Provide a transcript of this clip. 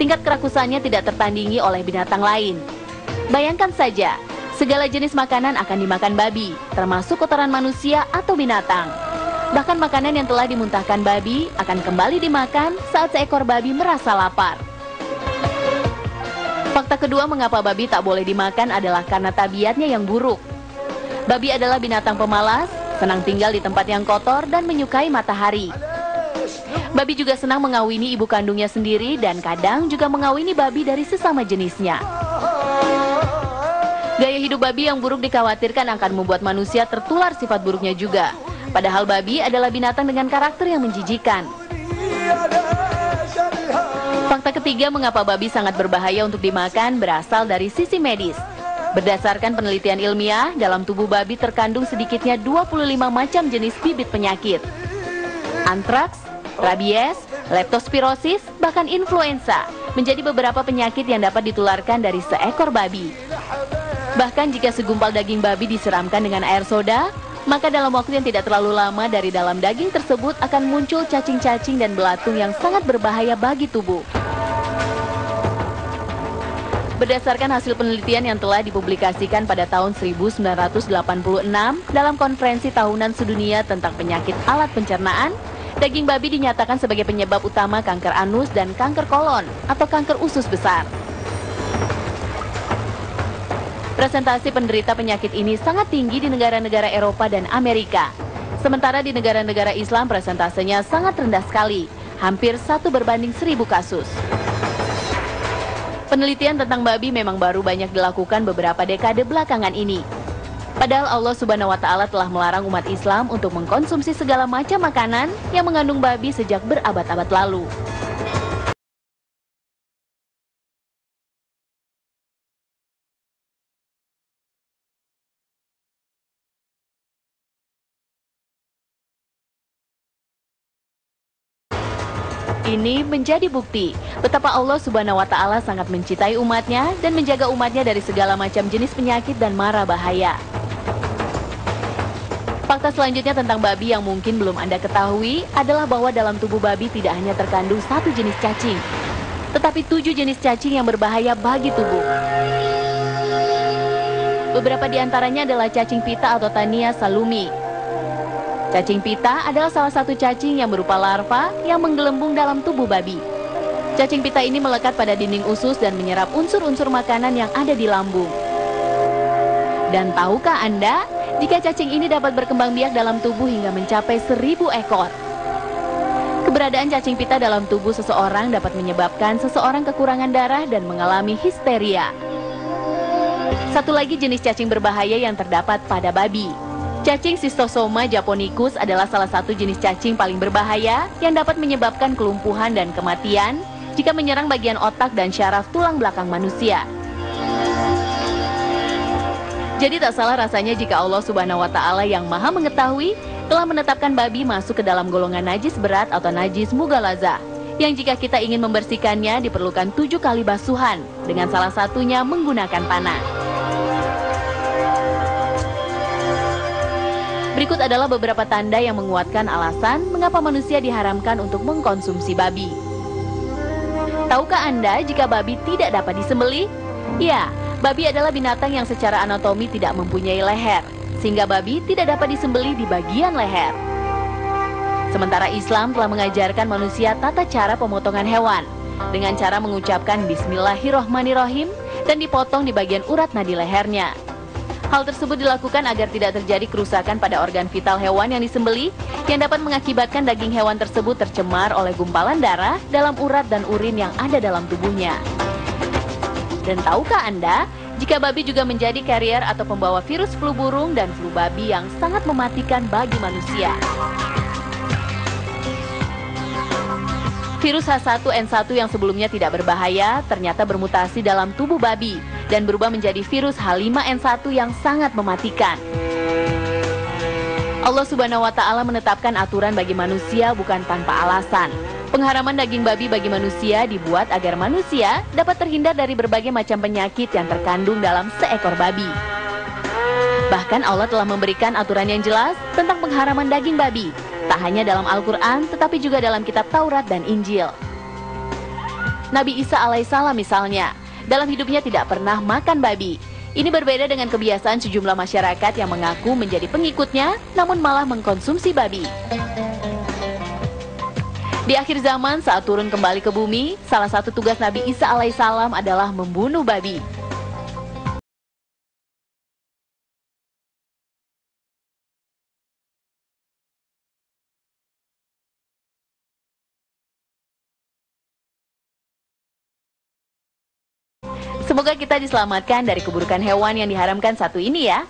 Tingkat kerakusannya tidak tertandingi oleh binatang lain. Bayangkan saja, segala jenis makanan akan dimakan babi, termasuk kotoran manusia atau binatang. Bahkan makanan yang telah dimuntahkan babi akan kembali dimakan saat seekor babi merasa lapar. Fakta kedua mengapa babi tak boleh dimakan adalah karena tabiatnya yang buruk. Babi adalah binatang pemalas, senang tinggal di tempat yang kotor dan menyukai matahari. Babi juga senang mengawini ibu kandungnya sendiri dan kadang juga mengawini babi dari sesama jenisnya. Gaya hidup babi yang buruk dikhawatirkan akan membuat manusia tertular sifat buruknya juga. Padahal babi adalah binatang dengan karakter yang menjijikan. Fakta ketiga mengapa babi sangat berbahaya untuk dimakan berasal dari sisi medis. Berdasarkan penelitian ilmiah, dalam tubuh babi terkandung sedikitnya 25 macam jenis bibit penyakit. Antraks, rabies, leptospirosis, bahkan influenza menjadi beberapa penyakit yang dapat ditularkan dari seekor babi. Bahkan jika segumpal daging babi disiramkan dengan air soda, maka dalam waktu yang tidak terlalu lama dari dalam daging tersebut akan muncul cacing-cacing dan belatung yang sangat berbahaya bagi tubuh. Berdasarkan hasil penelitian yang telah dipublikasikan pada tahun 1986 dalam konferensi tahunan sedunia tentang penyakit alat pencernaan, daging babi dinyatakan sebagai penyebab utama kanker anus dan kanker kolon atau kanker usus besar. Presentasi penderita penyakit ini sangat tinggi di negara-negara Eropa dan Amerika. Sementara di negara-negara Islam presentasenya sangat rendah sekali, hampir 1:1000 kasus. Penelitian tentang babi memang baru banyak dilakukan beberapa dekade belakangan ini. Padahal Allah Subhanahu wa Ta'ala telah melarang umat Islam untuk mengkonsumsi segala macam makanan yang mengandung babi sejak berabad-abad lalu. Ini menjadi bukti betapa Allah Subhanahu wa Ta'ala sangat mencintai umatnya dan menjaga umatnya dari segala macam jenis penyakit dan mara bahaya. Fakta selanjutnya tentang babi yang mungkin belum Anda ketahui adalah bahwa dalam tubuh babi tidak hanya terkandung 1 jenis cacing, tetapi 7 jenis cacing yang berbahaya bagi tubuh. Beberapa di antaranya adalah cacing pita atau Tania salumi. Cacing pita adalah salah satu cacing yang berupa larva yang menggelembung dalam tubuh babi. Cacing pita ini melekat pada dinding usus dan menyerap unsur-unsur makanan yang ada di lambung. Dan tahukah Anda, jika cacing ini dapat berkembang biak dalam tubuh hingga mencapai 1000 ekor. Keberadaan cacing pita dalam tubuh seseorang dapat menyebabkan seseorang kekurangan darah dan mengalami histeria. Satu lagi jenis cacing berbahaya yang terdapat pada babi. Cacing Schistosoma japonicus adalah salah satu jenis cacing paling berbahaya yang dapat menyebabkan kelumpuhan dan kematian jika menyerang bagian otak dan syaraf tulang belakang manusia. Jadi tak salah rasanya jika Allah Subhanahu wa Ta'ala yang Maha Mengetahui telah menetapkan babi masuk ke dalam golongan najis berat atau najis mughalazah, yang jika kita ingin membersihkannya diperlukan 7 kali basuhan, dengan salah satunya menggunakan panah. Berikut adalah beberapa tanda yang menguatkan alasan mengapa manusia diharamkan untuk mengkonsumsi babi. Tahukah Anda jika babi tidak dapat disembelih? Ya, babi adalah binatang yang secara anatomi tidak mempunyai leher, sehingga babi tidak dapat disembelih di bagian leher. Sementara Islam telah mengajarkan manusia tata cara pemotongan hewan, dengan cara mengucapkan Bismillahirrohmanirrohim dan dipotong di bagian urat nadi lehernya. Hal tersebut dilakukan agar tidak terjadi kerusakan pada organ vital hewan yang disembelih, yang dapat mengakibatkan daging hewan tersebut tercemar oleh gumpalan darah dalam urat dan urin yang ada dalam tubuhnya. Dan tahukah Anda, jika babi juga menjadi karier atau pembawa virus flu burung dan flu babi yang sangat mematikan bagi manusia. Virus H1N1 yang sebelumnya tidak berbahaya ternyata bermutasi dalam tubuh babi dan berubah menjadi virus H5N1 yang sangat mematikan. Allah Subhanahu wa Ta'ala menetapkan aturan bagi manusia bukan tanpa alasan. Pengharaman daging babi bagi manusia dibuat agar manusia dapat terhindar dari berbagai macam penyakit yang terkandung dalam seekor babi. Bahkan Allah telah memberikan aturan yang jelas tentang pengharaman daging babi, tak hanya dalam Al-Quran, tetapi juga dalam kitab Taurat dan Injil. Nabi Isa alaihissalam misalnya, dalam hidupnya tidak pernah makan babi. Ini berbeda dengan kebiasaan sejumlah masyarakat yang mengaku menjadi pengikutnya, namun malah mengkonsumsi babi. Di akhir zaman saat turun kembali ke bumi, salah satu tugas Nabi Isa alaihissalam adalah membunuh babi. Semoga kita diselamatkan dari keburukan hewan yang diharamkan satu ini ya.